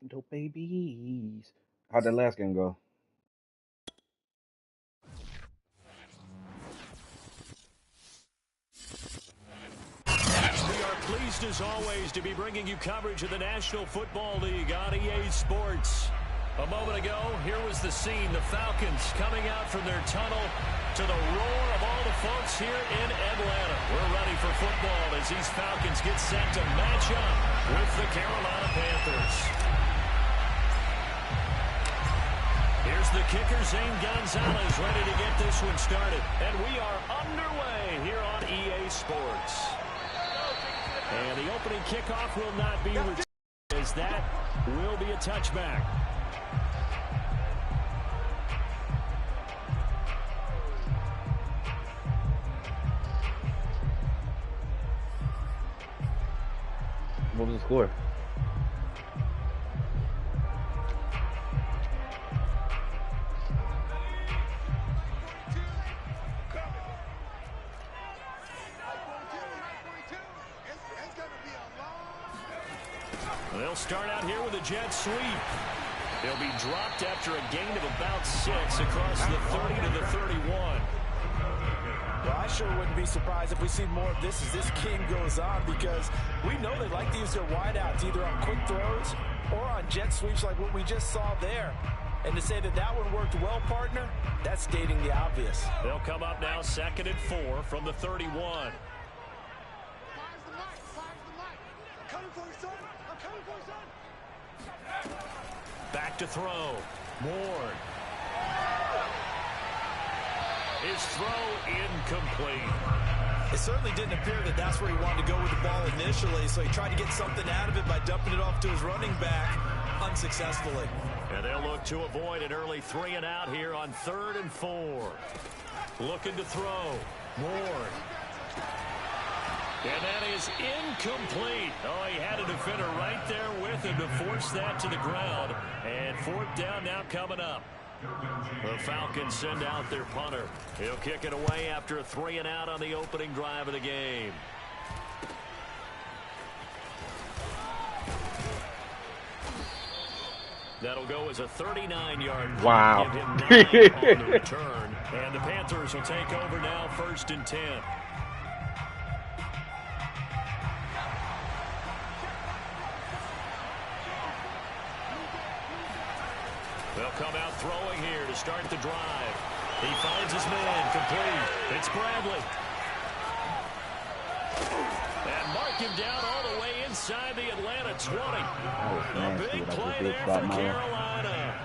Dope babies. How'd that last game go? We are pleased as always to be bringing you coverage of the National Football League on EA Sports. A moment ago, here was the scene. The Falcons coming out from their tunnel to the roar of all the folks here in Atlanta. We're ready for football as these Falcons get set to match up with the Carolina Panthers. Here's the kicker, Zane Gonzalez, ready to get this one started. And we are underway here on EA Sports. And the opening kickoff will not be returned, as that will be a touchback. What was the score? They'll start out here with a jet sweep. They'll be dropped after a gain of about 6 across the 30 to the 31. Well, I sure wouldn't be surprised if we see more of this as this game goes on, because we know they like to use their wideouts either on quick throws or on jet sweeps like what we just saw there. And to say that that one worked well, partner, that's stating the obvious. They'll come up now 2nd and 4 from the 31. Back to throw. Ward. His throw incomplete. It certainly didn't appear that that's where he wanted to go with the ball initially, so he tried to get something out of it by dumping it off to his running back unsuccessfully. And they'll look to avoid an early 3 and out here on 3rd and 4. Looking to throw. Ward. And that is incomplete. Oh, he had a defender right there with him to force that to the ground. And 4th down now coming up. The Falcons send out their punter. He'll kick it away after a 3 and out on the opening drive of the game. That'll go as a 39-yard. Wow. Give him 9 on the return. And the Panthers will take over now 1st and 10. They'll come out throwing here to start the drive. He finds his man, complete. It's Bradley. And mark him down all the way inside the Atlanta 20. A big play there for Carolina.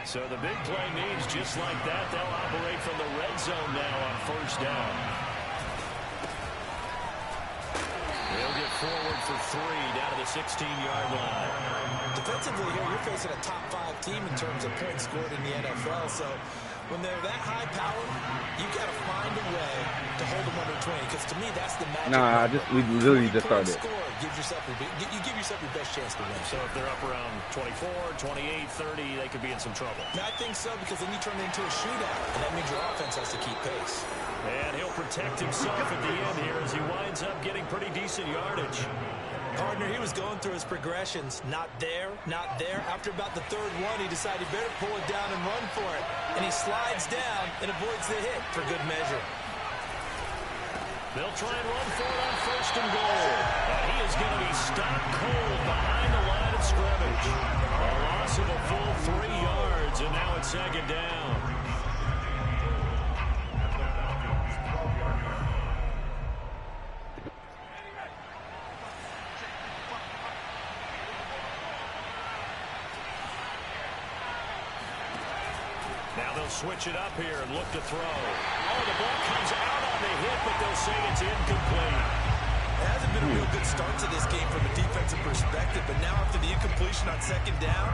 So the big play means just like that, they'll operate from the red zone now on 1st down. They'll get forward for 3 down to the 16-yard line. Defensively here, you're facing a top 5 team in terms of points scored in the NFL. So when they're that high power, you got to find a way to hold them under 20. Because to me, that's the magic. Nah, we literally just started. You give yourself your best chance to win. So if they're up around 24, 28, 30, they could be in some trouble. I think so, because then you turn it into a shootout, and that means your offense has to keep pace. And he'll protect himself at the end here as he winds up getting pretty decent yardage. Partner, he was going through his progressions. Not there, not there. After about the 3rd one, he decided he better pull it down and run for it. And he slides down and avoids the hit for good measure. They'll try and run for it on 1st and goal. And he is going to be stopped cold behind the line of scrimmage. A loss of a full 3 yards, and now it's 2nd down. Now they'll switch it up here and look to throw. Oh, the ball comes out on the hit, but they'll say it's incomplete. It hasn't been a real good start to this game from a defensive perspective, but now after the incompletion on 2nd down,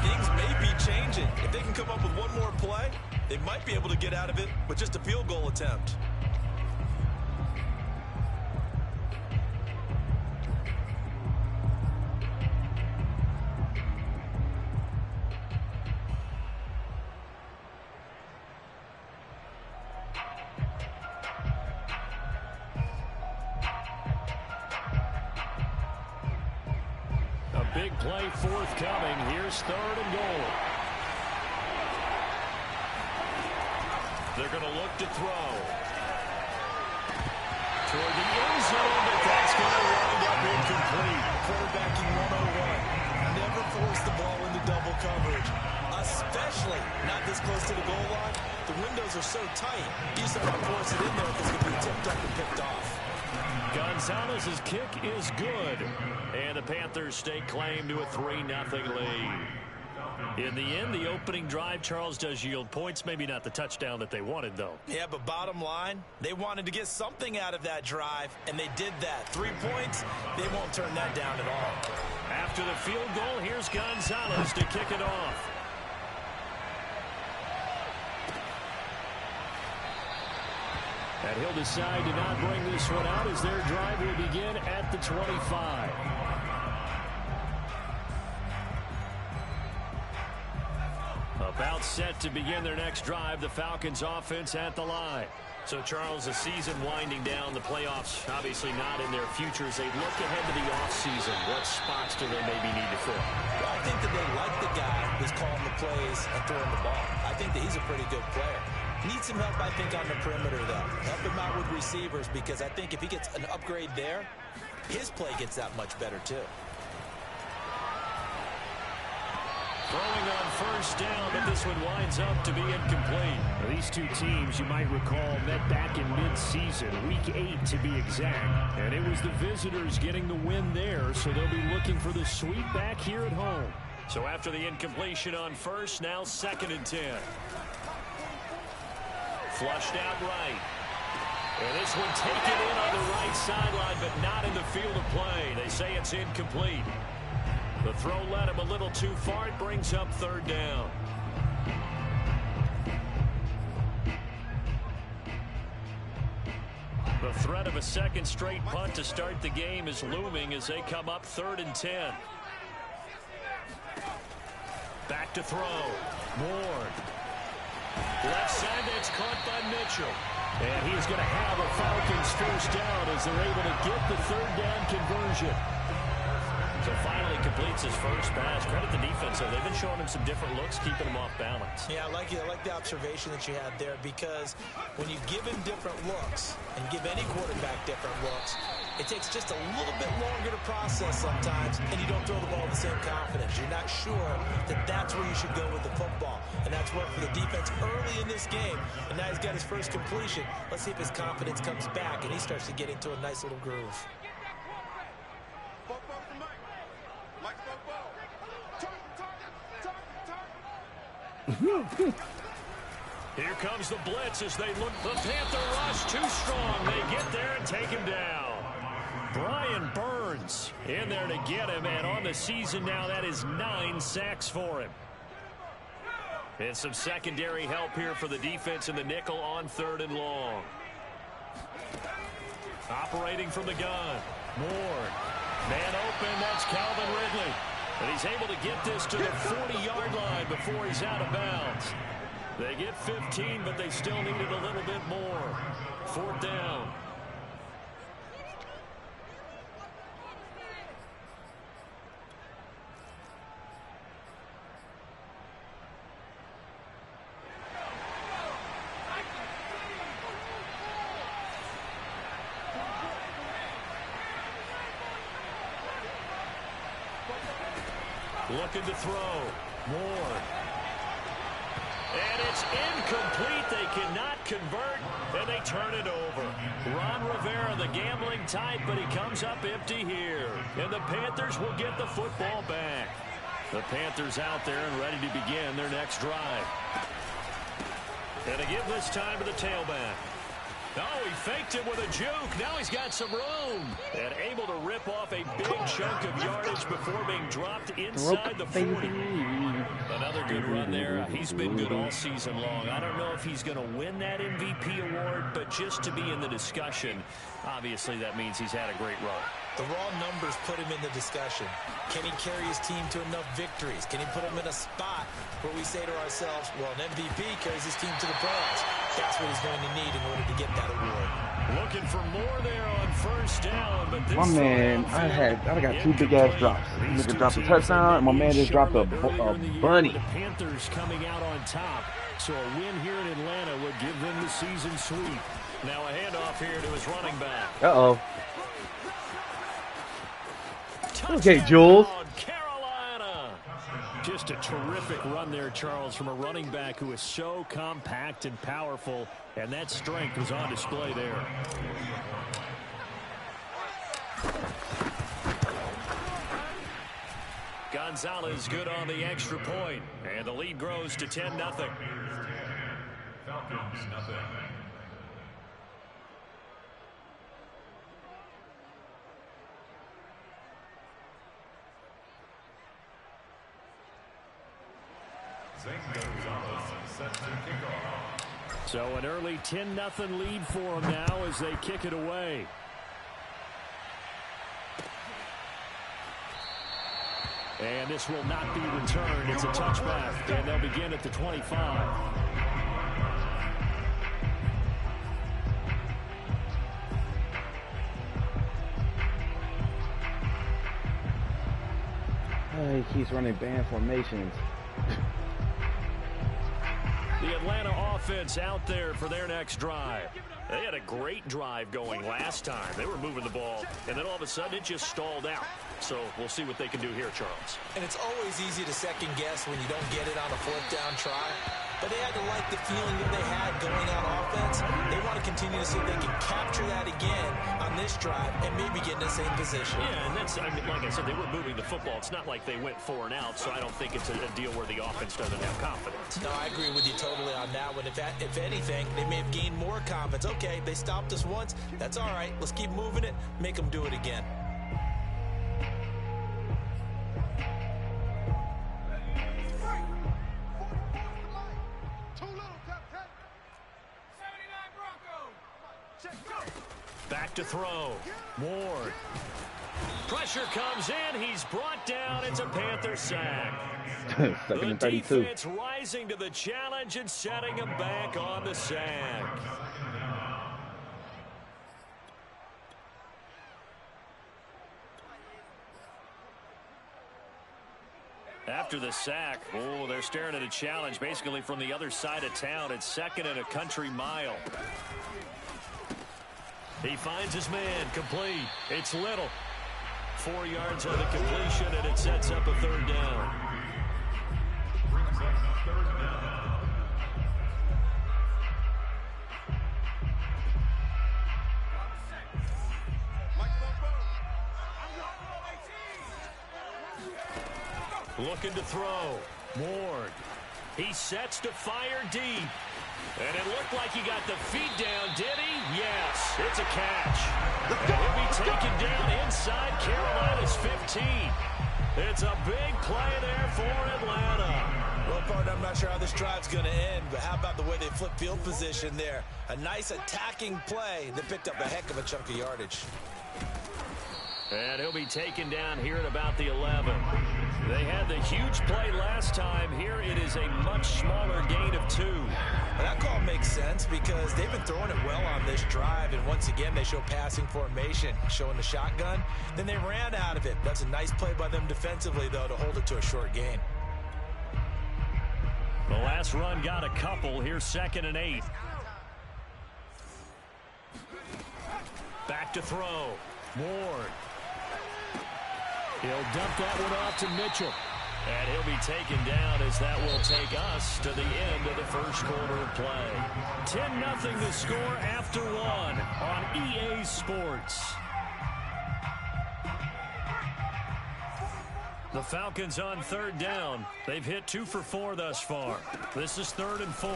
things may be changing. If they can come up with one more play, they might be able to get out of it with just a field goal attempt. big play forthcoming. Here's 3rd and goal. They're going to look to throw. Toward the end zone, but that's going to wind up incomplete. Quarterbacking 101. Never force the ball into double coverage, especially not this close to the goal line. The windows are so tight, you just don't want to force it in there because it's going to be tipped up and picked off. Gonzalez's kick is good, and the Panthers stake claim to a 3-0 lead. In the end, the opening drive, Charles, does yield points. Maybe not the touchdown that they wanted, though. Yeah, but bottom line, they wanted to get something out of that drive, and they did that. 3 points, they won't turn that down at all. After the field goal, here's Gonzalez to kick it off. And he'll decide to not bring this one out as their drive will begin at the 25. About set to begin their next drive, the Falcons offense at the line. So, Charles, the season winding down, the playoffs obviously not in their future. As they look ahead to the offseason, what spots do they maybe need to fill? Well, I think that they like the guy who's calling the plays and throwing the ball. I think that he's a pretty good player. Needs some help, I think, on the perimeter, though. Help him out with receivers, because I think if he gets an upgrade there, his play gets that much better, too. Throwing on 1st down, but this one winds up to be incomplete. Now, these two teams, you might recall, met back in mid-season, week 8 to be exact. And it was the visitors getting the win there, so they'll be looking for the sweep back here at home. So after the incompletion on 1st, now 2nd and 10. Flushed out right. And this one taken in on the right sideline, but not in the field of play. They say it's incomplete. The throw led him a little too far. It brings up 3rd down. The threat of a second straight punt to start the game is looming as they come up 3rd and 10. Back to throw. Ward. Left side, that's caught by Mitchell. And he's going to have a Falcons 1st down as they're able to get the 3rd down conversion. So finally completes his first pass. Credit the defense, though. They've been showing him some different looks, keeping him off balance. Yeah, I like the observation that you had there, because when you give him different looks and give any quarterback different looks, it takes just a little bit longer to process sometimes, and you don't throw the ball with the same confidence. You're not sure that that's where you should go with the football, and that's worked for the defense early in this game, and now he's got his first completion. Let's see if his confidence comes back, and he starts to get into a nice little groove. Here comes the blitz as they look. The Panther rush too strong. They get there and take him down. Brian Burns in there to get him, and on the season now, that is 9 sacks for him. And some secondary help here for the defense in the nickel on 3rd and long. Operating from the gun. Ward. Man open, that's Calvin Ridley. And he's able to get this to the 40-yard line before he's out of bounds. They get 15, but they still needed a little bit more. 4th down. Looking to throw. Ward. And it's incomplete. They cannot convert, and they turn it over. Ron Rivera, the gambling type, but he comes up empty here. And the Panthers will get the football back. The Panthers out there and ready to begin their next drive. And to give this time to the tailback. Oh, he faked it with a juke. Now he's got some room. And able to rip off a big chunk of yardage before being dropped inside the 40. Another good run there. He's been good all season long. I don't know if he's going to win that MVP award, but just to be in the discussion, obviously that means he's had a great run. The raw numbers put him in the discussion. Can he carry his team to enough victories? Can he put him in a spot where we say to ourselves, well, an MVP carries his team to the playoffs. That's what he's going to need in order to get that award. Looking for more there on first down, but this My man, I got 2 big ass drops. Nigga dropped a touchdown, and my man just dropped a bunny. The Panthers coming out on top, so a win here in Atlanta would give them the season sweep. Now a handoff here to his running back. Uh-oh. Okay, Jules. Carolina. Just a terrific run there, Charles, from a running back who is so compact and powerful, and that strength was on display there. Gonzalez good on the extra point, and the lead grows to 10-0. Falcons, nothing. So an early 10-0 lead for them now as they kick it away. And this will not be returned. It's a touchback, and they'll begin at the 25. He keeps running band formations. The Atlanta offense out there for their next drive. They had a great drive going last time. They were moving the ball, and then all of a sudden it just stalled out. So we'll see what they can do here, Charles. And it's always easy to second guess when you don't get it on a fourth down try. But they had to like the feeling that they had going on offense. They want to continue to see if they can capture that again on this drive and maybe get in the same position. Yeah, and that's, I mean, like I said, they were moving the football. It's not like they went 4 and out, so I don't think it's a deal where the offense doesn't have confidence. No, I agree with you totally on that one. If anything, they may have gained more confidence. Okay, they stopped us once. That's all right. Let's keep moving it. Make them do it again. Back to throw. Ward. Pressure comes in. He's brought down. It's a Panther sack. Second and The 32. defense rising to the challenge and setting him back on the sack. After the sack, oh, they're staring at a challenge basically from the other side of town. It's 2nd and a country mile. He finds his man, complete. It's Little. 4 yards on the completion, and it sets up a 3rd down. Looking to throw. Ward. He sets to fire deep. And it looked like he got the feet down, did he? Yes, it's a catch. He'll be taken down inside Carolina's 15. It's a big play there for Atlanta. Well, partner, I'm not sure how this drive's going to end, but how about the way they flip field position there? A nice attacking play that picked up a heck of a chunk of yardage. And he'll be taken down here at about the 11. They had the huge play last time. Here it is a much smaller gain of 2. And that call makes sense because they've been throwing it well on this drive, and once again they show passing formation, showing the shotgun. Then they ran out of it. That's a nice play by them defensively, though, to hold it to a short gain. The last run got a couple. Here's 2nd and 8. Back to throw. Ward. He'll dump that one off to Mitchell. And he'll be taken down as that will take us to the end of the first quarter of play. 10-0 the score after 1 on EA Sports. The Falcons on 3rd down. They've hit 2 for 4 thus far. This is 3rd and 4.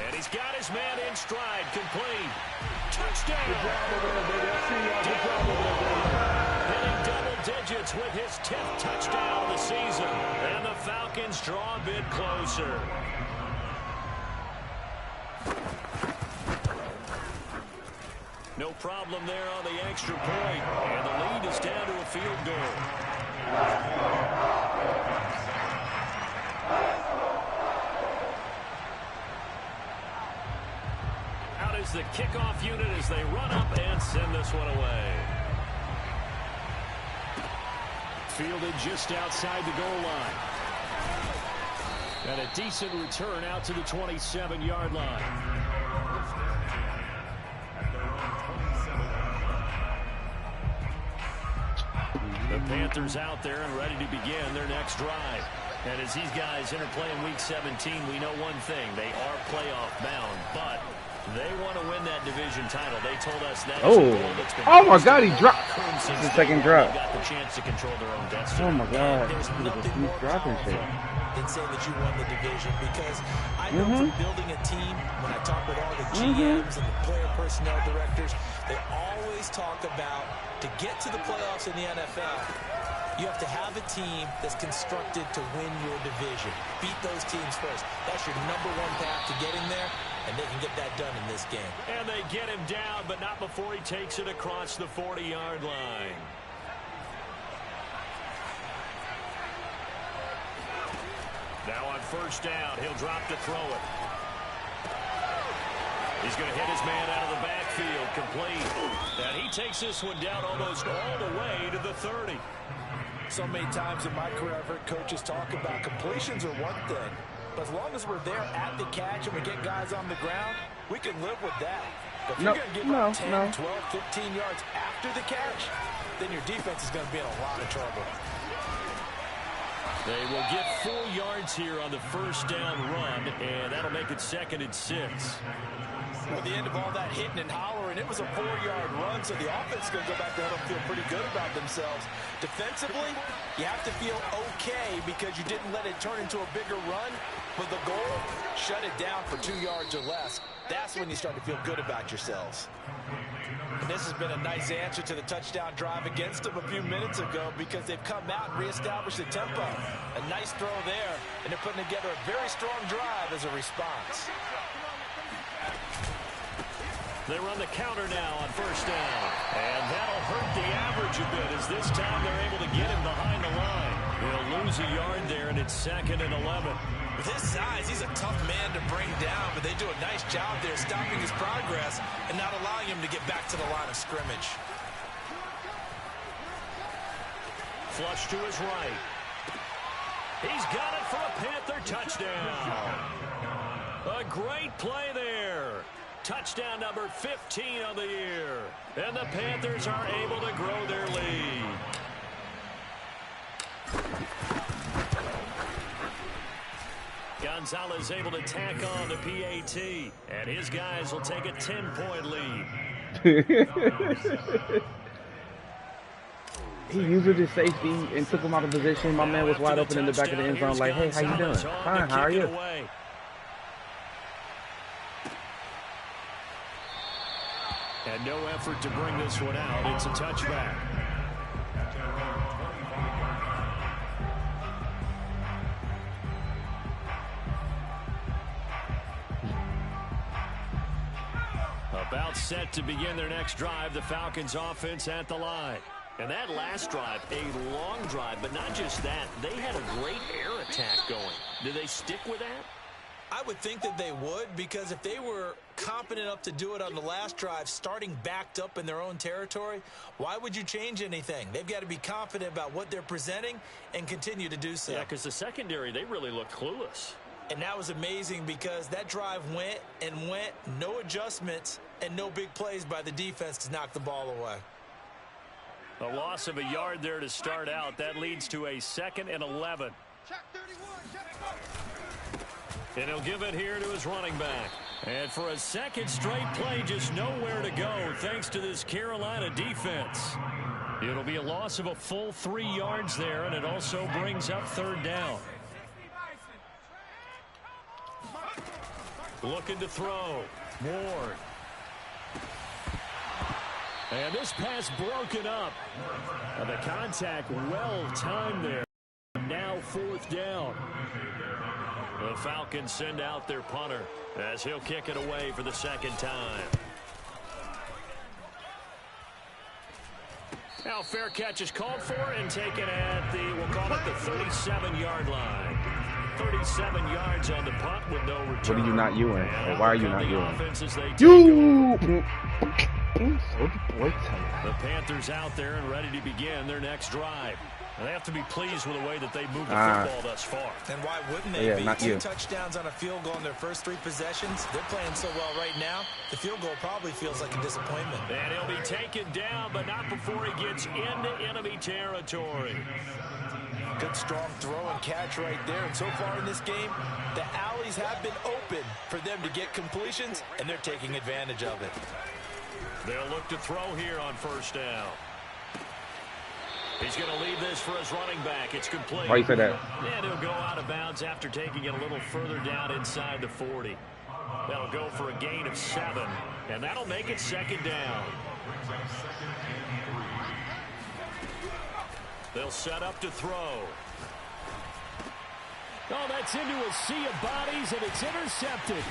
And he's got his man in stride, complete. Touchdown! Hitting double digits with his 10th touchdown of the season. And the Falcons draw a bit closer. No problem there on the extra point. And the lead is down to a field goal. is the kickoff unit as they run up and send this one away. Fielded just outside the goal line. And a decent return out to the 27-yard line. The Panthers out there and ready to begin their next drive. And as these guys interplay in Week 17, we know one thing. They are playoff bound, but they want to win that division title. They told us that. Oh my God, he dropped the second drop. Got the chance to control their own destiny. Oh my God, there's nothing more dropping shit than saying that you won the division, because I know from building a team, when I talk with all the GMs and the player personnel directors, they always talk about, to get to the playoffs in the NFL, you have to have a team that's constructed to win your division. Beat those teams first. That's your #1 path to getting there, and they can get that done in this game. And they get him down, but not before he takes it across the 40-yard line. Now on first down, he'll drop to throw it. He's going to hit his man out of the backfield, complete. And he takes this one down almost all the way to the 30. So many times in my career, I've heard coaches talk about completions are one thing, but as long as we're there at the catch and we get guys on the ground, we can live with that. But if you're going to give up 10, 12, 15 yards after the catch, then your defense is going to be in a lot of trouble. They will get 4 yards here on the first down run, and that'll make it 2nd and 6. At the end of all that hitting and hollering, it was a 4-yard run, so the offense is going to go back there and feel pretty good about themselves. Defensively, you have to feel okay because you didn't let it turn into a bigger run. But the goal, shut it down for 2 yards or less. That's when you start to feel good about yourselves. And this has been a nice answer to the touchdown drive against them a few minutes ago, because they've come out and reestablished the tempo. A nice throw there, and they're putting together a very strong drive as a response. They run the counter now on first down. And that'll hurt the average a bit, as this time they're able to get him behind the line. He'll lose a yard there, and it's 2nd and 11. With his size, he's a tough man to bring down, but they do a nice job there stopping his progress and not allowing him to get back to the line of scrimmage. Flush to his right. He's got it for a Panther touchdown. A great play there. Touchdown number 15 on the year. And the Panthers are able to grow their lead. Gonzalez able to tack on the PAT. And his guys will take a 10-point lead. He used his safety and took him out of position. My man was wide open in the back of the end zone like, hey, how you doing? Fine, how are you? And no effort to bring this one out. It's a touchback. About set to begin their next drive, the Falcons offense at the line. And that last drive, a long drive, but not just that. They had a great air attack going. Do they stick with that? I would think that they would, because if they were confident enough to do it on the last drive, starting backed up in their own territory, why would you change anything? They've got to be confident about what they're presenting and continue to do so. Yeah, because the secondary, they really looked clueless. And that was amazing, because that drive went and went, no adjustments, and no big plays by the defense to knock the ball away. A loss of a yard there to start out. That leads to a 2nd and 11. And he'll give it here to his running back. And for a second straight play, just nowhere to go thanks to this Carolina defense. It'll be a loss of a full 3 yards there, and it also brings up 3rd down. Looking to throw. Ward. And this pass broken up. And the contact well timed there. Now 4th down. The Falcons send out their punter as he'll kick it away for the 2nd time. Now fair catch is called for and taken at the, we'll call it the 37-yard line. 37 yards on the punt with no return. What are you not doing? Or why are you not doing? You! The Panthers out there and ready to begin their next drive. And they have to be pleased with the way that they moved the football thus far. And why wouldn't they be? 2 touchdowns on a field goal in their first 3 possessions. They're playing so well right now, the field goal probably feels like a disappointment. And he'll be taken down, but not before he gets into enemy territory. Good strong throw and catch right there. And so far in this game, the alleys have been open for them to get completions, and they're taking advantage of it. They'll look to throw here on first down. He's going to leave this for his running back. It's complete. Why you say that? And he'll go out of bounds after taking it a little further down inside the 40. That'll go for a gain of 7, and that'll make it second down. They'll set up to throw. Oh, that's into a sea of bodies, and it's intercepted.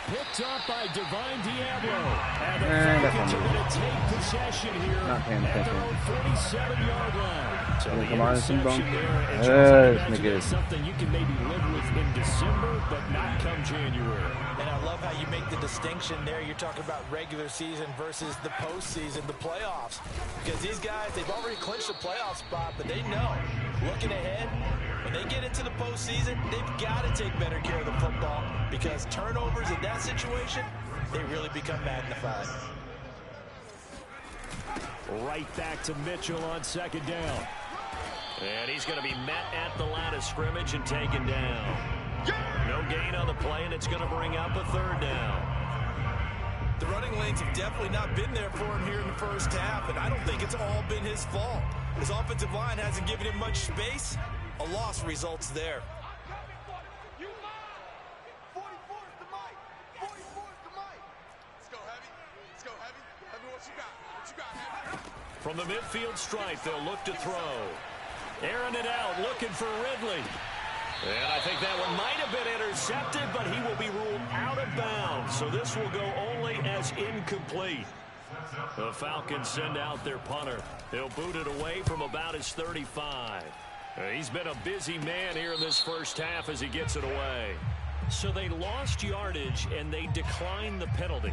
Picked up by Divine Diablo. And the Falcons are going to take possession here at their own 47-yard line. So the interception there is something you can maybe live with in December, but not come January. And I love how you make the distinction there. You're talking about regular season versus the postseason, the playoffs. Because these guys, they've already clinched a playoff spot, but they know, looking ahead, when they get into the postseason, they've got to take better care of the football because turnovers in that situation, they really become magnified. Right back to Mitchell on second down. And he's going to be met at the line of scrimmage and taken down. No gain on the play, and it's going to bring up a third down. The running lanes have definitely not been there for him here in the first half, and I don't think it's all been his fault. His offensive line hasn't given him much space. A loss results there. From the midfield stripe, they'll look to throw. Airing it out, looking for Ridley. And I think that one might have been intercepted, but he will be ruled out of bounds. So this will go only as incomplete. The Falcons send out their punter. They'll boot it away from about his 35. He's been a busy man here in this first half as he gets it away. So they lost yardage and they declined the penalty.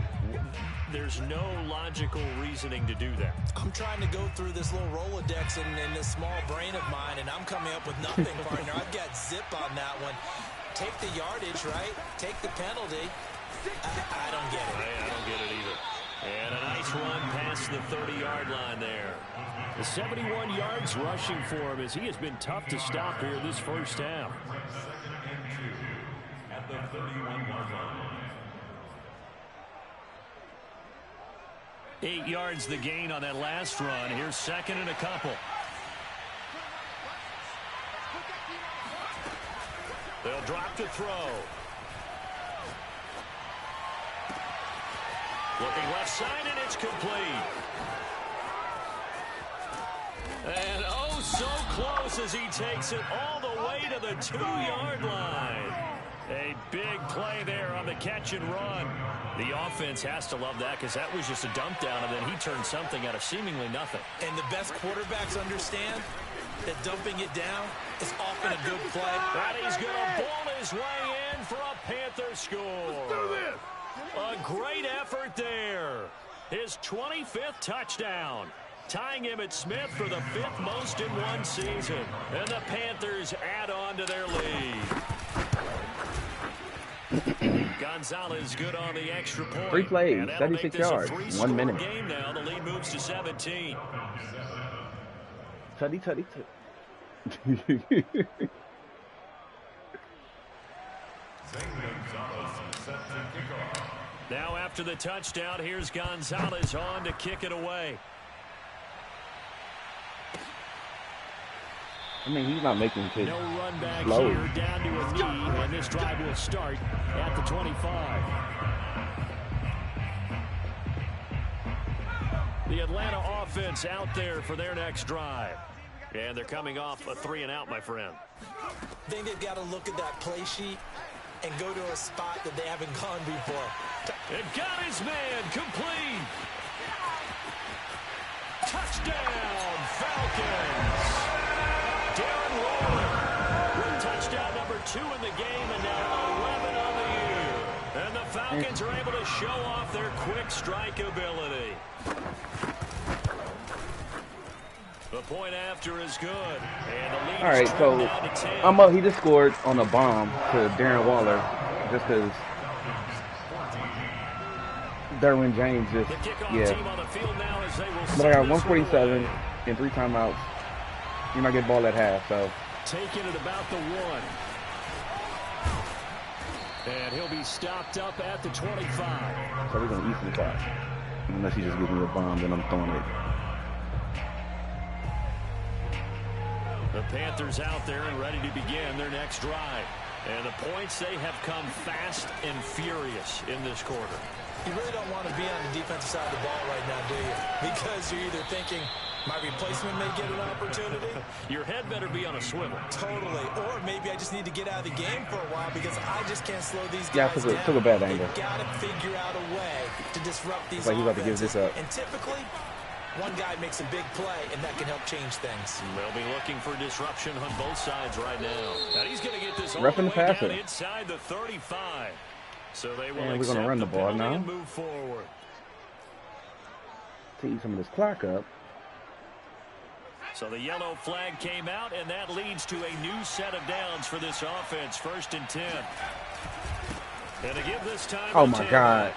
There's no logical reasoning to do that. I'm trying to go through this little Rolodex in this small brain of mine, and I'm coming up with nothing, partner. I've got zip on that one. Take the yardage, right? Take the penalty. I don't get it. I don't get it either. And a nice run past the 30-yard line there. The 71 yards rushing for him as he has been tough to stop here this first half. At the 31-yard line. 8 yards the gain on that last run. Here's second and a couple. They'll drop to throw. Looking left side, and it's complete. And oh, so close as he takes it all the way to the 2-yard line. A big play there on the catch and run. The offense has to love that because that was just a dump down, and then he turned something out of seemingly nothing. And the best quarterbacks understand that dumping it down is often a good play. And he's going to bowl his way in for a Panther score. Let's do this. A great effort there. His 25th touchdown. Tying Emmitt Smith for the 5th most in one season. And the Panthers add on to their lead. Gonzalez good on the extra point. 3 plays, 76 yards, 1 minute. Game now. The lead moves to 17. Tutty. Now after the touchdown, here's Gonzalez on to kick it away. I mean, he's not making kids no run back slow. Here, down to a knee, and this drive will start at the 25. The Atlanta offense out there for their next drive. And they're coming off a 3-and-out, my friend. I think they've got to look at that play sheet and go to a spot that they haven't gone before. It got his man complete. Touchdown, Falcons. Darren Waller with touchdown number 2 in the game and now 11 on the year. And the Falcons are able to show off their quick strike ability. The point after is good. And the lead All right, so he just scored on a bomb to Darren Waller just because Derwin James just, yeah. But I got 147 and 3 timeouts. You might get ball at half, so. Taking it about the 1. And he'll be stopped up at the 25. So we're going to eat the clock. Unless he just gives me a bomb, then I'm throwing it. The Panthers out there and ready to begin their next drive. And the points, they have come fast and furious in this quarter. You really don't want to be on the defensive side of the ball right now, do you? Because you're either thinking, my replacement may get an opportunity. Your head better be on a swivel. Totally. Or maybe I just need to get out of the game for a while because I just can't slow these guys down. Yeah, took a bad angle. They've got to figure out a way to disrupt these like he's about to give this up. And typically, one guy makes a big play, and that can help change things. They'll be looking for disruption on both sides right now. And he's going to get this all the way down inside the 35. So they will we're going to run the ball now. And move forward. Take some of this clock up. So the yellow flag came out, and that leads to a new set of downs for this offense. 1st and 10. And to give this time. Oh my God.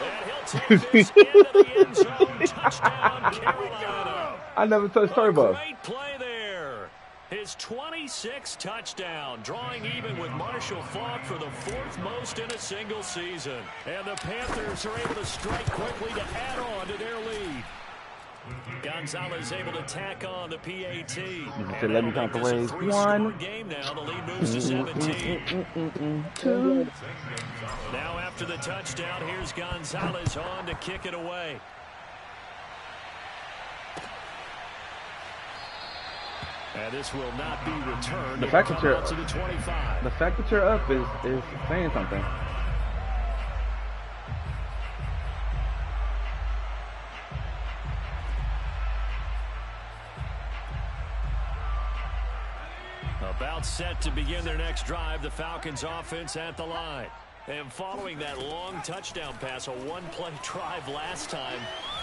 And he'll take this into the end zone. Touchdown, Carolina. I never touched turbo. Great play there. His 26th touchdown, drawing even with Marshall Faulk for the 4th most in a single season. And the Panthers are able to strike quickly to add on to their lead. Gonzalez able to tack on the PAT. And let me count the ways. 1. Game now. The lead moves to 17. 2. Now after the touchdown, here's Gonzalez on to kick it away. And this will not be returned. The fact that to the 25. The fact that you're up is saying something. About set to begin their next drive, the Falcons offense at the line. And following that long touchdown pass, a one-play drive last time,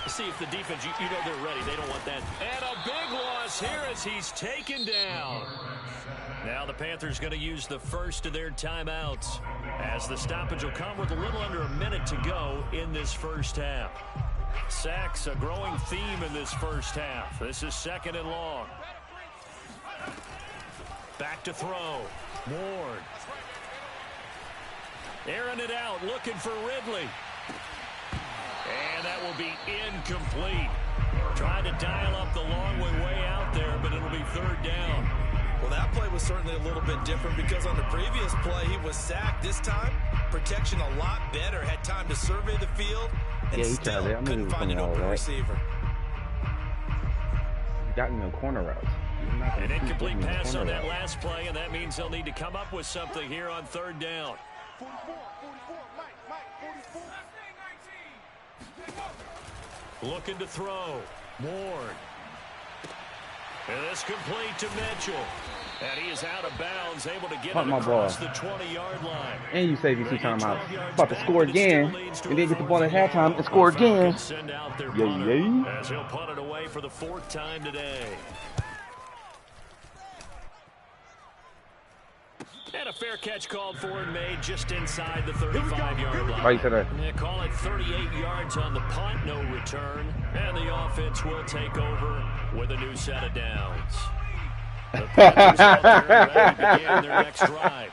see if the defense, you know they're ready. They don't want that. And a big loss here as he's taken down. Now the Panthers going to use the first of their timeouts as the stoppage will come with a little under a minute to go in this first half. Sacks, a growing theme in this first half. This is 2nd and long. Back to throw. Ward. Airing it out, looking for Ridley. And that will be incomplete. Trying to dial up the long way out there, but it'll be 3rd down. Well, that play was certainly a little bit different because on the previous play, he was sacked. This time, protection a lot better. Had time to survey the field and still couldn't find an open receiver. Got no corner routes. An incomplete pass on that last play, and that means they'll need to come up with something here on 3rd down. Looking to throw. Ward. And this complete to Mitchell. And he is out of bounds, able to get it across the 20-yard line. And you save you 2 timeouts. About to score again, and then get the ball at halftime and score again. Send out their punter as he'll punt it away for the 4th time today. And a fair catch called for and made just inside the 35-yard line. Right to that. They call it 38 yards on the punt, no return. And the offense will take over with a new set of downs. The Panthers out there ready to begin their next drive.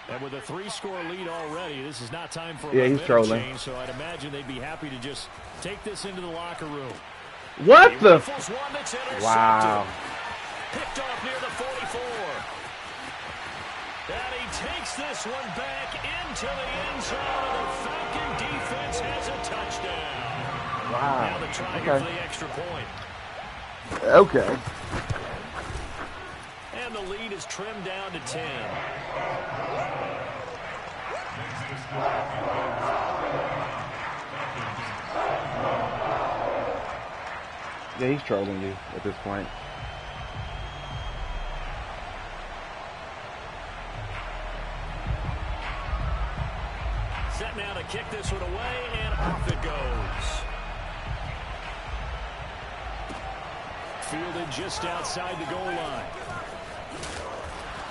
And with a 3-score lead already, this is not time for a he's trolling. change, so I'd imagine they'd be happy to just take this into the locker room. What the? Wow. Picked off near the 44. And he takes this one back into the end zone, and the Falcon defense has a touchdown. Wow. Now the try for the extra point. Okay. And the lead is trimmed down to 10. Yeah, he's trolling you at this point. kick this one away, and off it goes. Fielded just outside the goal line.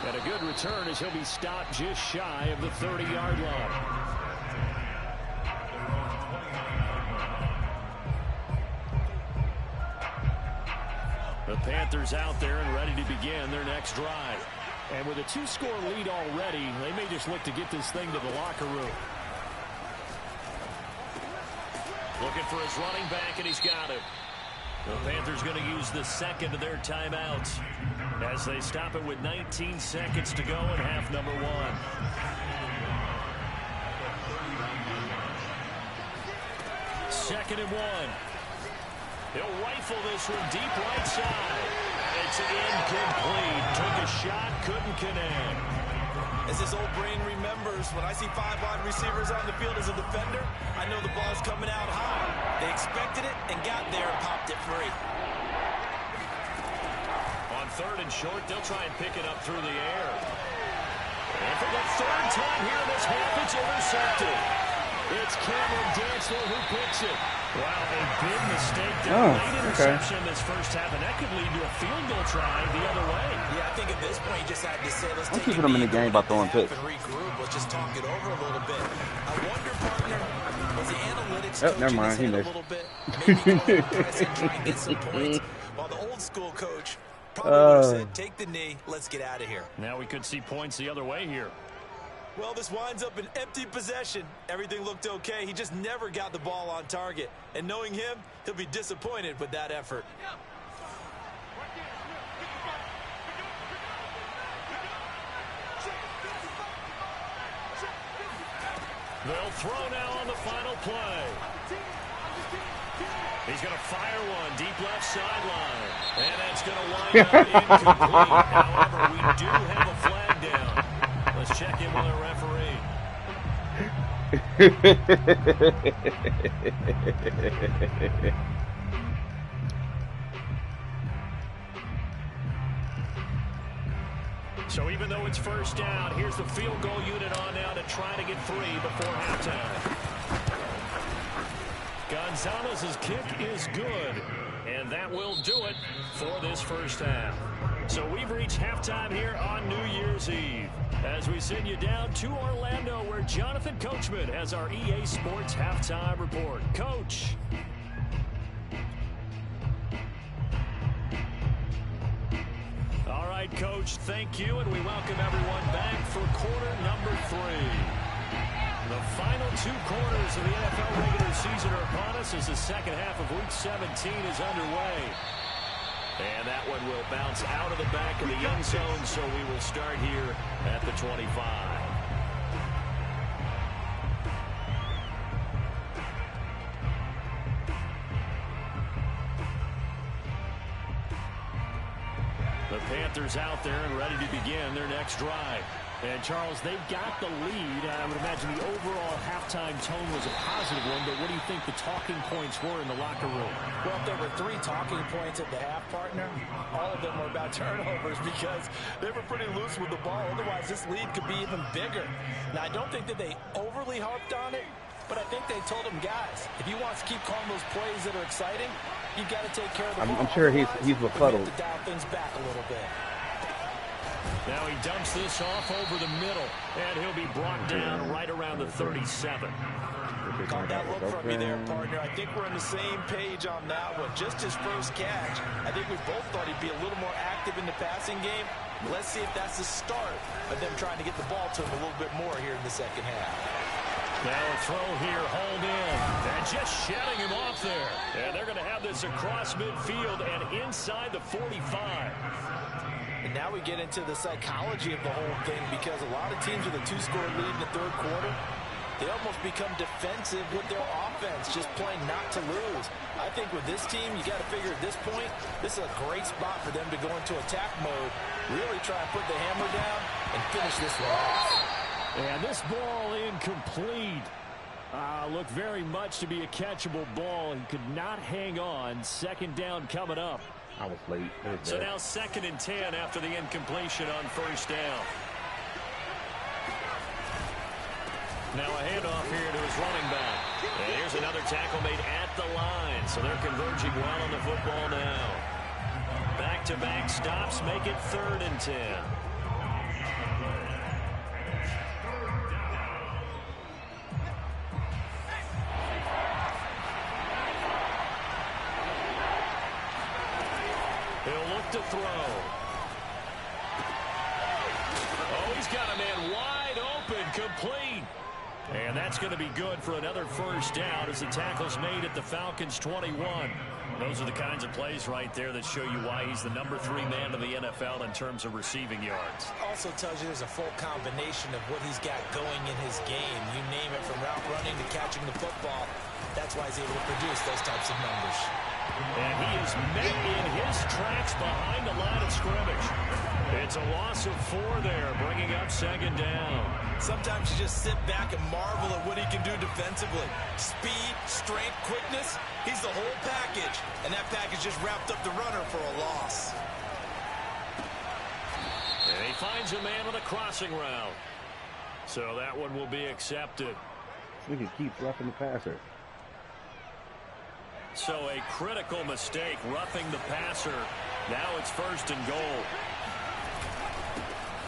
And a good return as he'll be stopped just shy of the 30-yard line. The Panthers out there and ready to begin their next drive. And with a 2-score lead already, they may just look to get this thing to the locker room. Looking for his running back, and he's got it. The Panthers going to use the second of their timeouts as they stop it with 19 seconds to go in half number 1. Second and 1. He'll rifle this one deep right side. It's incomplete. Took a shot, couldn't connect. As his old brain remembers, when I see 5 wide receivers on the field as a defender, I know the ball's coming out high. They expected it and got there and popped it free. On third and short, they'll try and pick it up through the air. And for the third time here in this half, it's intercepted. It's Cameron Dantzler who picks it. Wow, a big mistake there. Late interception in this first half, and that could lead to a field goal try the other way. Yeah, I think at this point, you just had to say, let's take keeping them in the game by throwing picks. And regroup. Let's just talk it over a little bit. I wonder, partner, was the analytics never mind, he a missed. little bit? Maybe go ahead and press and try and get some points. While the old school coach probably would have said, take the knee, let's get out of here. Now we could see points the other way here. Well, this winds up an empty possession. Everything looked okay. He just never got the ball on target. And knowing him, he'll be disappointed with that effort. They'll throw now on the final play. He's going to fire one deep left sideline. And that's going to wind up incomplete. However, we do have a flag down. Let's check in with our referee. So even though it's first down, here's the field goal unit on now to try to get 3 before halftime. Gonzalez's kick is good, and that will do it for this first half. So we've reached halftime here on New Year's Eve as we send you down to Orlando, where Jonathan Coachman has our EA Sports halftime report. Coach. All right, Coach, thank you, and we welcome everyone back for quarter number 3. The final 2 quarters of the NFL regular season are upon us as the second half of Week 17 is underway. And that one will bounce out of the back of the end zone, so we will start here at the 25. The Panthers out there and ready to begin their next drive. And, Charles, they've got the lead. I would imagine the overall halftime tone was a positive one, but what do you think the talking points were in the locker room? Well, if there were 3 talking points at the half, partner, all of them were about turnovers because they were pretty loose with the ball. Otherwise, this lead could be even bigger. Now, I don't think that they overly harped on it, but I think they told them, guys, if you want to keep calling those plays that are exciting, you've got to take care of the ball. I'm sure he's befuddled. To dial things back a little bit. Now he dumps this off over the middle, and he'll be brought down right around the 37. Caught that look from me there, partner. I think we're on the same page on that one. Just his first catch, I think we both thought he'd be a little more active in the passing game. Let's see if that's the start of them trying to get the ball to him a little bit more here in the second half. Now a throw here, hauled in, and just shedding him off there. And they're going to have this across midfield and inside the 45. And now we get into the psychology of the whole thing, because a lot of teams with a 2-score lead in the third quarter, they almost become defensive with their offense, just playing not to lose. I think with this team, you got to figure at this point, this is a great spot for them to go into attack mode, really try and put the hammer down and finish this one off. And this ball incomplete. Looked very much to be a catchable ball. He could not hang on. Second down coming up. I was late. So now 2nd and 10 after the incompletion on first down. Now a handoff here to his running back. And here's another tackle made at the line. So they're converging well on the football now. Back-to-back stops make it 3rd and 10. He'll look to throw. Oh, he's got a man wide open, complete. And that's going to be good for another first down as the tackle's made at the Falcons' 21. Those are the kinds of plays right there that show you why he's the number 3 man in the NFL in terms of receiving yards. Also tells you there's a full combination of what he's got going in his game. You name it, from route running to catching the football. That's why he's able to produce those types of numbers. And he is met in his tracks behind the line of scrimmage. It's a loss of 4 there, bringing up 2nd down. Sometimes you just sit back and marvel at what he can do defensively. Speed, strength, quickness, he's the whole package. And that package just wrapped up the runner for a loss. And he finds a man on the crossing route. So that one will be accepted. We can keep roughing the passer. So a critical mistake, roughing the passer. Now it's 1st and goal.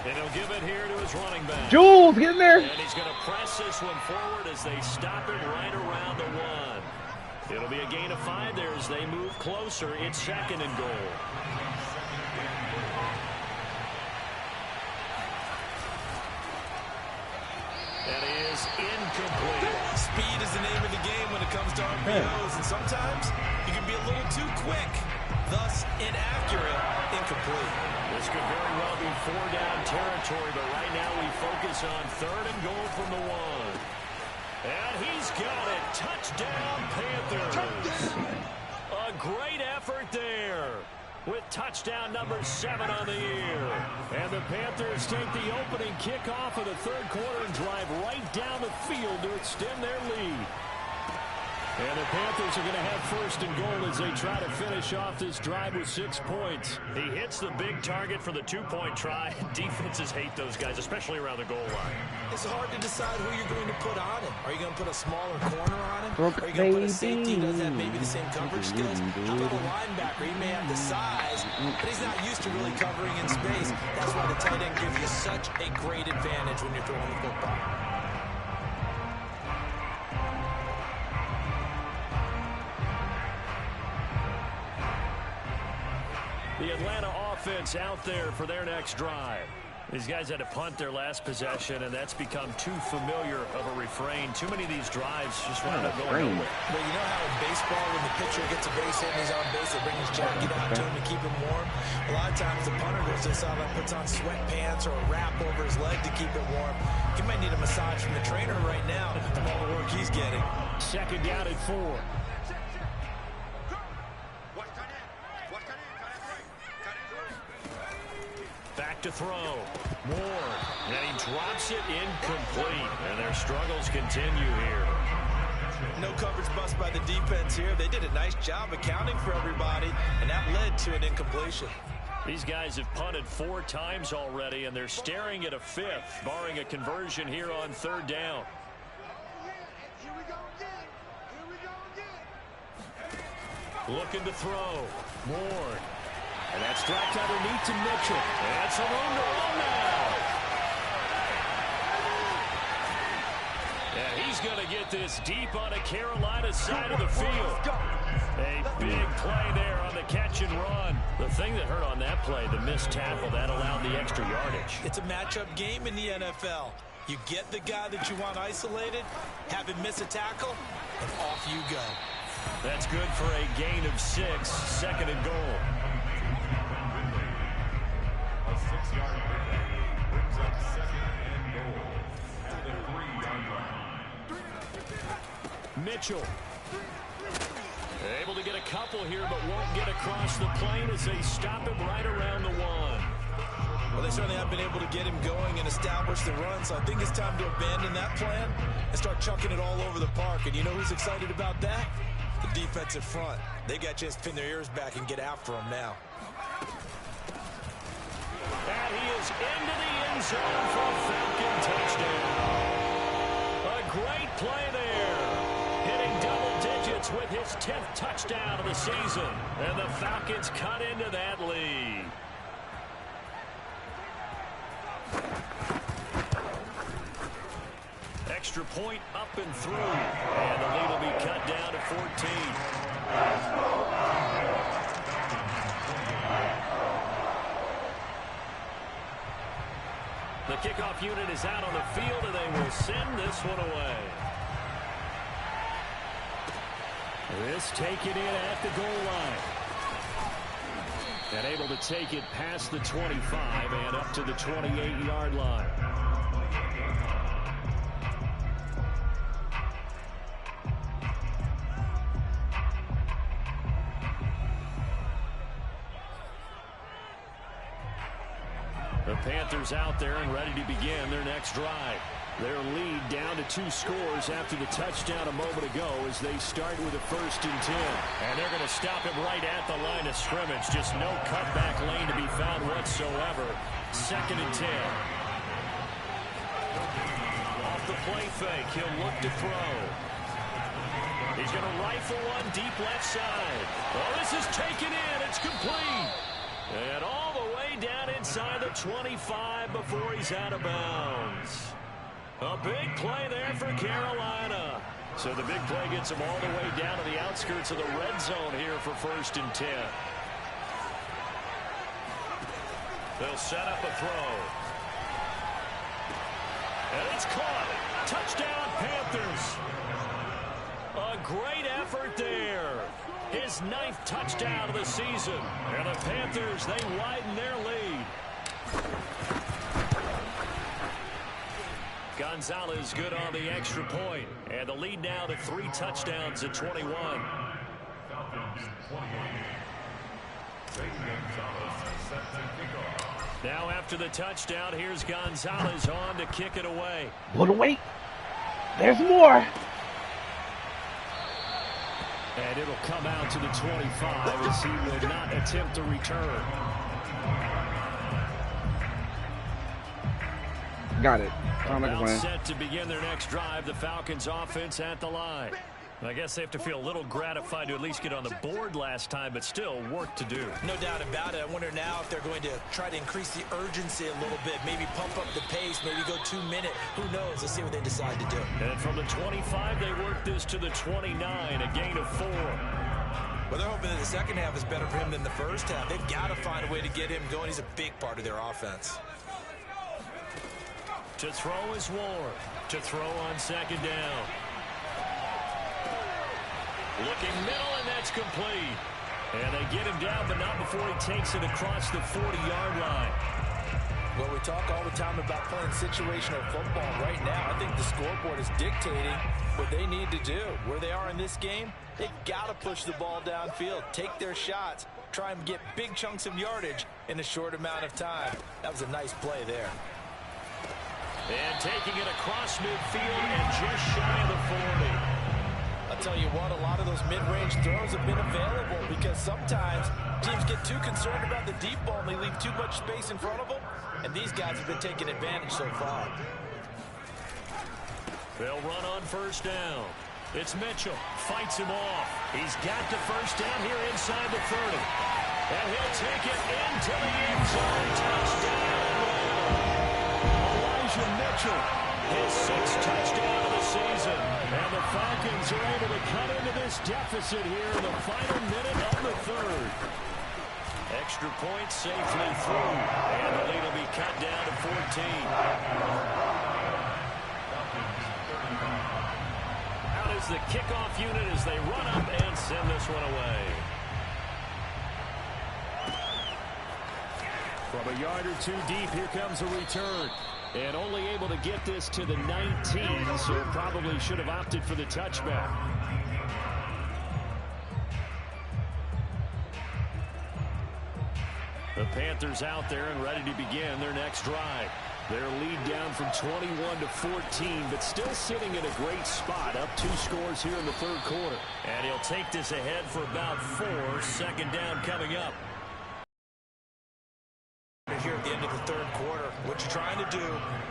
And he'll give it here to his running back. Jules, get in there. And he's going to press this one forward as they stop him right around the 1. It'll be a gain of 5 there as they move closer. It's 2nd and goal. That is incomplete. Speed is the name of the game when it comes to RPOs, and sometimes you can be a little too quick, thus inaccurate, incomplete. This could very well be 4-down territory, but right now we focus on 3rd and goal from the 1. And he's got it. Touchdown, Panthers. A great effort there, with touchdown number 7 on the year. And the Panthers take the opening kickoff of the 3rd quarter and drive right down the field to extend their lead. And the Panthers are going to have 1st and goal as they try to finish off this drive with 6 points. He hits the big target for the 2-point try. Defenses hate those guys, especially around the goal line. It's hard to decide who you're going to put on him. Are you going to put a smaller corner on him? Are you going to put a safety who doesn't have maybe the same coverage skills? How about a linebacker? He may have the size, but he's not used to really covering in space. That's why the tight end gives you such a great advantage when you're throwing the football. The Atlanta offense out there for their next drive. These guys had to punt their last possession, and that's become too familiar of a refrain. Too many of these drives just wound up going nowhere. Well, you know how in baseball, when the pitcher gets a base hit and he's on base, they bring his jacket out to him to keep him warm. A lot of times the punter goes to the sideline, puts on sweatpants or a wrap over his leg to keep it warm. He might need a massage from the trainer right now from all the work he's getting. 2nd down at 4. Back to throw. Moore. And he drops it incomplete. And their struggles continue here. No coverage bust by the defense here. They did a nice job accounting for everybody, and that led to an incompletion. These guys have punted 4 times already, and they're staring at a 5th, barring a conversion here on 3rd down. Looking to throw. Moore. And that's dropped underneath to Mitchell. That's a room to run now. And he's going to get this deep on the Carolina side of the field. A big play there on the catch and run. The thing that hurt on that play, the missed tackle, that allowed the extra yardage. It's a matchup game in the NFL. You get the guy that you want isolated, have him miss a tackle, and off you go. That's good for a gain of 6, 2nd and goal. A 6-yard pickup brings up 2nd and goal at the 3-yard line. Mitchell. Able to get a couple here, but won't get across the plane as they stop him right around the 1. Well, they certainly have been able to get him going and establish the run, so I think it's time to abandon that plan and start chucking it all over the park. And you know who's excited about that? The defensive front. They got a chance to pin their ears back and get after him now. And he is into the end zone for a Falcon touchdown. A great play there. Hitting double digits with his 10th touchdown of the season. And the Falcons cut into that lead. Extra point up and through. And the lead will be cut down to 14. The kickoff unit is out on the field, and they will send this one away. This taken in at the goal line. And able to take it past the 25 and up to the 28-yard line. The Panthers out there and ready to begin their next drive. Their lead down to 2 scores after the touchdown a moment ago as they start with a 1st and 10. And they're going to stop him right at the line of scrimmage. Just no cutback lane to be found whatsoever. 2nd and 10. Off the play fake, he'll look to throw. He's going to rifle one deep left side. Oh, this is taken in. It's complete. And all the way down inside the 25 before he's out of bounds. A big play there for Carolina. So the big play gets him all the way down to the outskirts of the red zone here for 1st and 10. They'll set up a throw. And it's caught. Touchdown, Panthers. A great effort there. His 9th touchdown of the season. And the Panthers, they widen their lead. Gonzalez good on the extra point. And the lead now to 3 touchdowns at 21. Now after the touchdown, here's Gonzalez on to kick it away. But wait, there's more. And it'll come out to the 25 as he will not attempt to return. Got it. About set to begin their next drive, the Falcons offense at the line. And I guess they have to feel a little gratified to at least get on the board last time, but still work to do. No doubt about it. I wonder now if they're going to try to increase the urgency a little bit, maybe pump up the pace, maybe go 2-minute. Who knows? Let's see what they decide to do. And from the 25, they work this to the 29, a gain of 4. Well, they're hoping that the second half is better for him than the first half. They've got to find a way to get him going. He's a big part of their offense. To throw is Ward. To throw on 2nd down. Looking middle, and that's complete. And they get him down, but not before he takes it across the 40-yard line. Well, we talk all the time about playing situational football. Right now, I think the scoreboard is dictating what they need to do. Where they are in this game, they've got to push the ball downfield, take their shots, try and get big chunks of yardage in a short amount of time. That was a nice play there. And taking it across midfield and just shy of the 40. I'll tell you what, a lot of those mid-range throws have been available because sometimes teams get too concerned about the deep ball and they leave too much space in front of them, and these guys have been taking advantage so far. They'll run on 1st down. It's Mitchell. Fights him off. He's got the 1st down here inside the 30. And he'll take it into the end zone. Touchdown. Elijah Mitchell. His 6th touchdown of the season. And the Falcons are able to cut into this deficit here in the final minute of the 3rd. Extra point safely through. And the lead will be cut down to 14. Out is the kickoff unit as they run up and send this one away. From a yard or 2 deep, here comes a return. And only able to get this to the 19, so probably should have opted for the touchback. The Panthers out there and ready to begin their next drive. Their lead down from 21 to 14, but still sitting in a great spot, up 2 scores here in the 3rd quarter. And he'll take this ahead for about 4, 2nd down coming up. Here at the end of the third quarter. What you're trying to do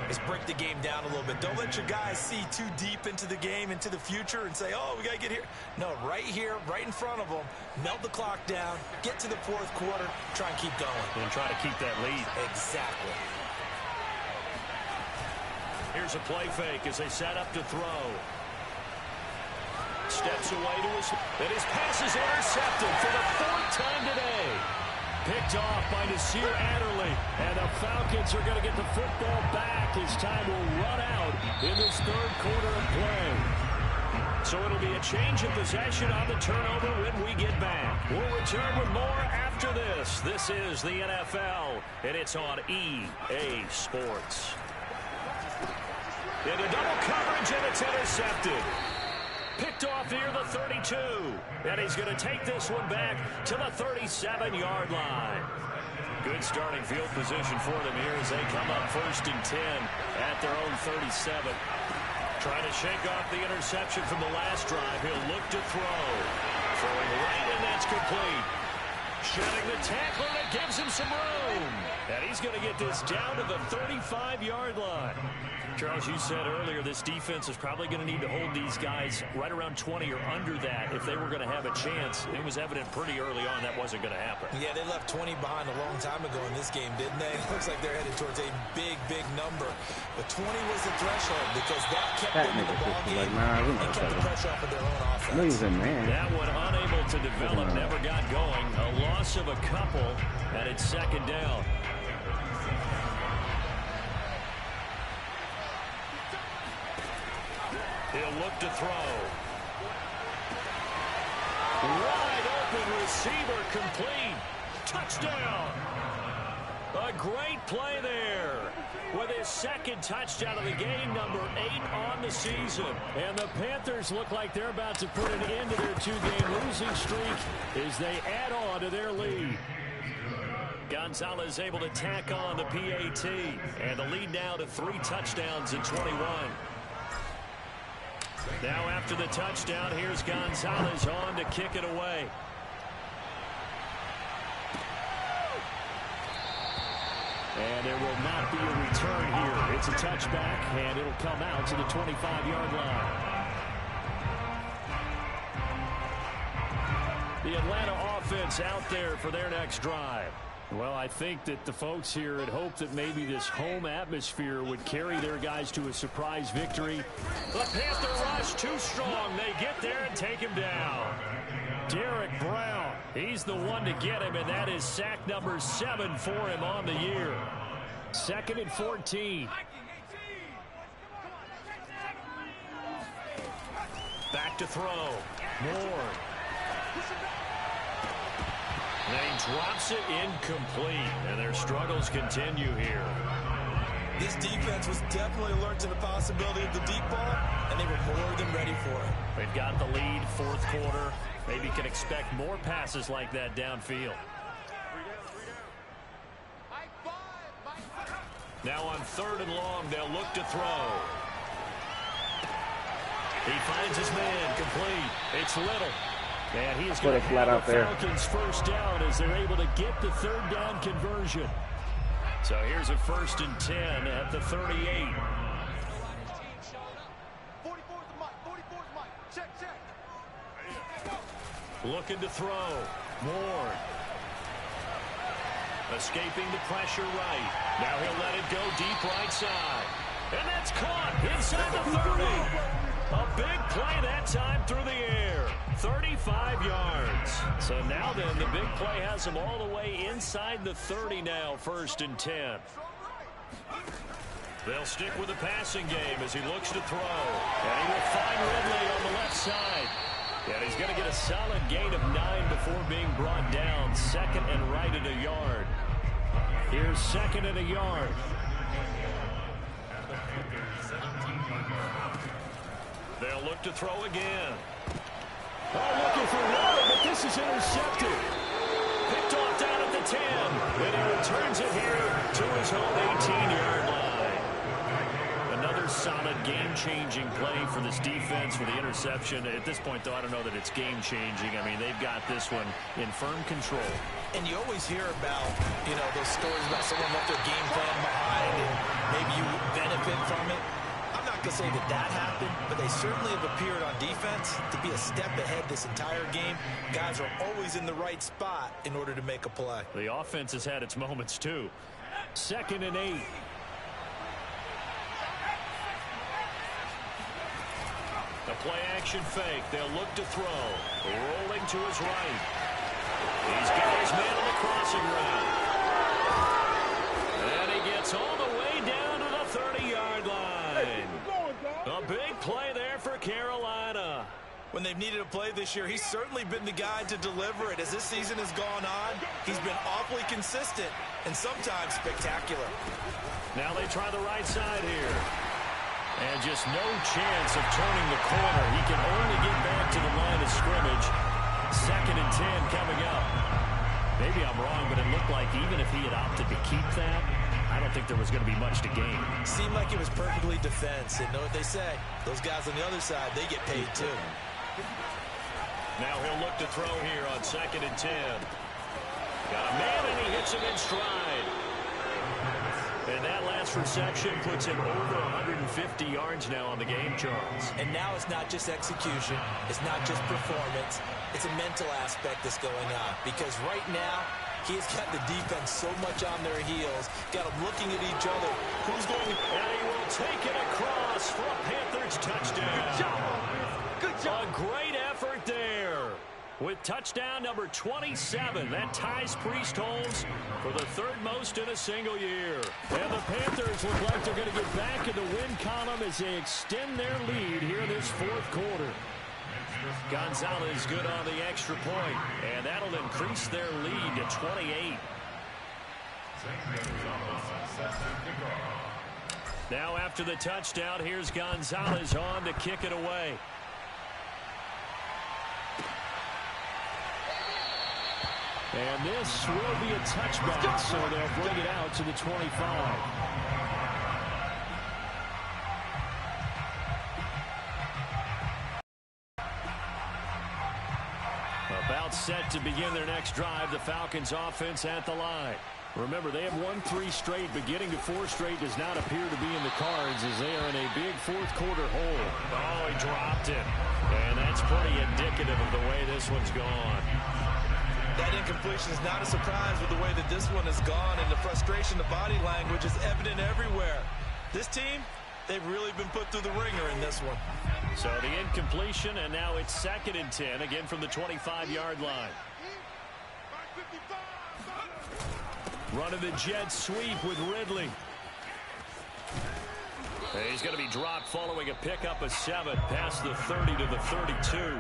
is break the game down a little bit. Don't let your guys see too deep into the game, into the future, and say, oh, we got to get here. No, right here, right in front of them, melt the clock down, get to the fourth quarter, try and keep going. And try to keep that lead. Exactly. Here's a play fake as they set up to throw. Steps away to his, and his pass is intercepted for the fourth time today. Picked off by Nasir Adderley, and the Falcons are going to get the football back as time will run out in this third quarter of play. So it'll be a change of possession on the turnover when we get back. We'll return with more after this. This is the NFL, and it's on EA Sports. Into double coverage, and it's intercepted. Picked off near the 32. And he's going to take this one back to the 37-yard line. Good starting field position for them here as they come up 1st and 10 at their own 37. Trying to shake off the interception from the last drive. He'll look to throw. Throwing right, and that's complete. Shedding the tackler that gives him some room. And he's going to get this down to the 35-yard line. Charles, you said earlier this defense is probably going to need to hold these guys right around 20 or under that if they were going to have a chance. It was evident pretty early on that wasn't going to happen. Yeah, they left 20 behind a long time ago in this game, didn't they? It looks like they're headed towards a big, big number. But 20 was the threshold because that kept them in the ball game and kept the pressure off of their own offense. That one unable to develop, never got going. A loss of a couple, and it's second down. He'll look to throw. Wide open receiver complete. Touchdown. A great play there. With his second touchdown of the game, number 8 on the season. And the Panthers look like they're about to put an end to their 2-game losing streak as they add on to their lead. Gonzalez able to tack on the PAT. And the lead now to 3 touchdowns in 21. Now after the touchdown, here's Gonzalez on to kick it away. And there will not be a return here. It's a touchback, and it'll come out to the 25-yard line. The Atlanta offense out there for their next drive. Well, I think that the folks here had hoped that maybe this home atmosphere would carry their guys to a surprise victory. The Panther rush too strong. They get there and take him down. Derek Brown, he's the one to get him, and that is sack number 7 for him on the year. 2nd and 14. Back to throw. Moore. And he drops it incomplete, and their struggles continue here. This defense was definitely alert to the possibility of the deep ball, and they were more than ready for it. They've got the lead, 4th quarter. Maybe can expect more passes like that downfield. Now on 3rd and long, they'll look to throw. He finds his man complete. It's Little. And he is going to have the Falcons first down as they're able to get the 3rd down conversion. So here's a 1st and 10 at the 38. Looking to throw. Ward. Escaping the pressure right. Now he'll let it go deep right side. And that's caught inside the 30. A big play that time through the air. 35 yards. So now then, the big play has him all the way inside the 30 now, 1st and 10. They'll stick with the passing game as he looks to throw. And he will find Ridley on the left side. And he's going to get a solid gain of 9 before being brought down. 2nd and right at a yard. Here's 2nd and a yard. They'll look to throw again. Oh, looking for Water, but this is intercepted. Picked off down at the 10. And he returns it here to his home 18-yard line. Another solid game-changing play for this defense for the interception. At this point, though, I don't know that it's game-changing. I mean, they've got this one in firm control. And you always hear about, those stories about someone left their game plan behind and maybe you benefit from it. I'm not going to say that happened, but they certainly have appeared on defense to be a step ahead this entire game. Guys are always in the right spot in order to make a play. The offense has had its moments, too. 2nd and 8. The play-action fake. They'll look to throw. Rolling to his right. He's got his man on the crossing route. And he gets all the way down to the 30-yard line. A big play there for Carolina. When they've needed a play this year, he's certainly been the guy to deliver it. As this season has gone on, he's been awfully consistent and sometimes spectacular. Now they try the right side here. And just no chance of turning the corner. He can only get back to the line of scrimmage. 2nd and 10 coming up. Maybe I'm wrong, but it looked like even if he had opted to keep that, I don't think there was going to be much to gain. Seemed like it was perfectly defense. And know what they say? Those guys on the other side, they get paid too. Now he'll look to throw here on 2nd and 10. Got a man, and he hits him in stride. And that last reception puts him over 150 yards now on the game, Charles. And now it's not just execution. It's not just performance. It's a mental aspect that's going on. Because right now, he's got the defense so much on their heels. Got them looking at each other. Who's going to... And he will take it across for a Panthers touchdown. Good job. Good job. A great effort there. With touchdown number 27, that ties Priest-Holmes for the 3rd most in a single year. And the Panthers look like they're going to get back in the win column as they extend their lead here in this 4th quarter. Gonzalez good on the extra point, and that'll increase their lead to 28. Now after the touchdown, here's Gonzalez on to kick it away. And this will be a touchback, so they'll bring it out to the 25. About set to begin their next drive, the Falcons offense at the line. Remember, they have won 3 straight, but getting to 4 straight does not appear to be in the cards as they are in a big 4th quarter hole. Oh, he dropped it. And that's pretty indicative of the way this one's gone. That incompletion is not a surprise with the way that this one has gone, and the frustration, the body language is evident everywhere. This team, they've really been put through the ringer in this one. So the incompletion, and now it's 2nd and 10, again from the 25-yard line. Running the jet sweep with Ridley. He's going to be dropped following a pickup of 7 past the 30 to the 32.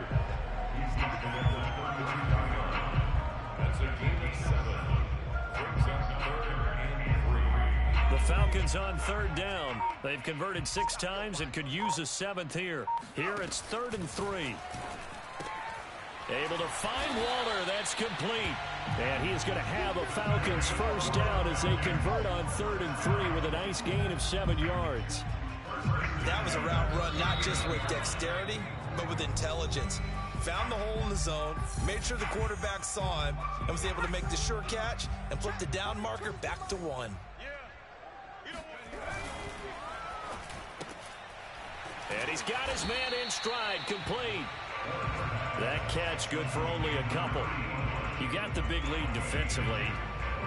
That's a gain of 7. Brings up 3rd and 3. The Falcons on 3rd down. They've converted 6 times and could use a 7th here. Here it's 3rd and 3. Able to find Waller. That's complete. And he is going to have a Falcons 1st down as they convert on 3rd and 3 with a nice gain of 7 yards. That was a route run not just with dexterity, but with intelligence. Found the hole in the zone, made sure the quarterback saw him, and was able to make the sure catch and flip the down marker back to 1. And he's got his man in stride, complete. That catch good for only a couple. You got the big lead defensively.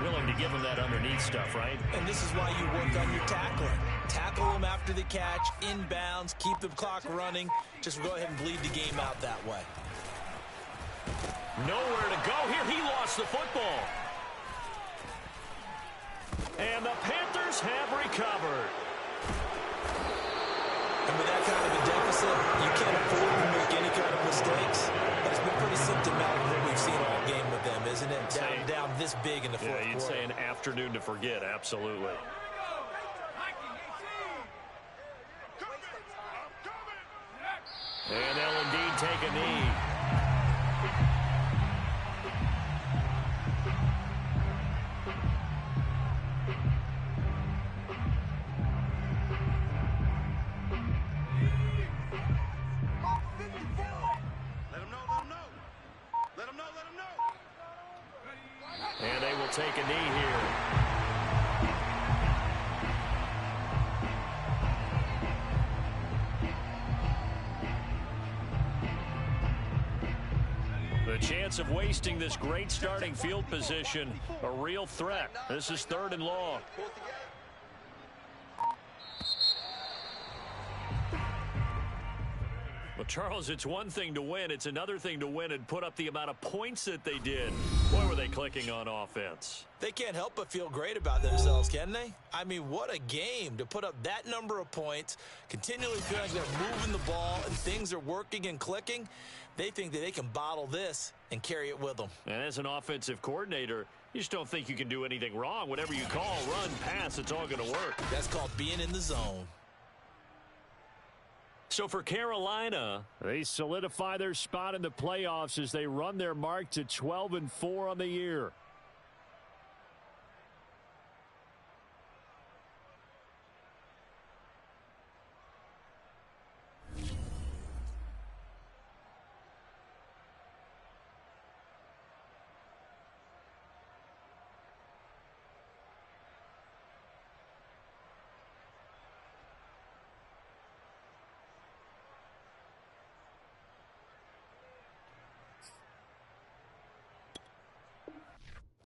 Willing to give him that underneath stuff, right? And this is why you work on your tackling. Tackle him after the catch, inbounds, keep the clock running. Just go ahead and bleed the game out that way. Nowhere to go here. He lost the football. And the Panthers have recovered. And with that kind of a deficit, you can't afford to make any kind of mistakes. But it's been pretty symptomatic of what we've seen all game with them, isn't it? Down this big in the 4th quarter. Yeah, you'd say an afternoon to forget, absolutely. And they'll indeed take a knee. take a knee here. The chance of wasting this great starting field position, a real threat. This is 3rd and long. Well, Charles, it's one thing to win. It's another thing to win and put up the amount of points that they did. Boy, were they clicking on offense. They can't help but feel great about themselves, can they? I mean, what a game to put up that number of points, continually feel like they're moving the ball and things are working and clicking. They think that they can bottle this and carry it with them. And as an offensive coordinator, you just don't think you can do anything wrong. Whatever you call, run, pass, it's all going to work. That's called being in the zone. So for Carolina, they solidify their spot in the playoffs as they run their mark to 12-4 on the year.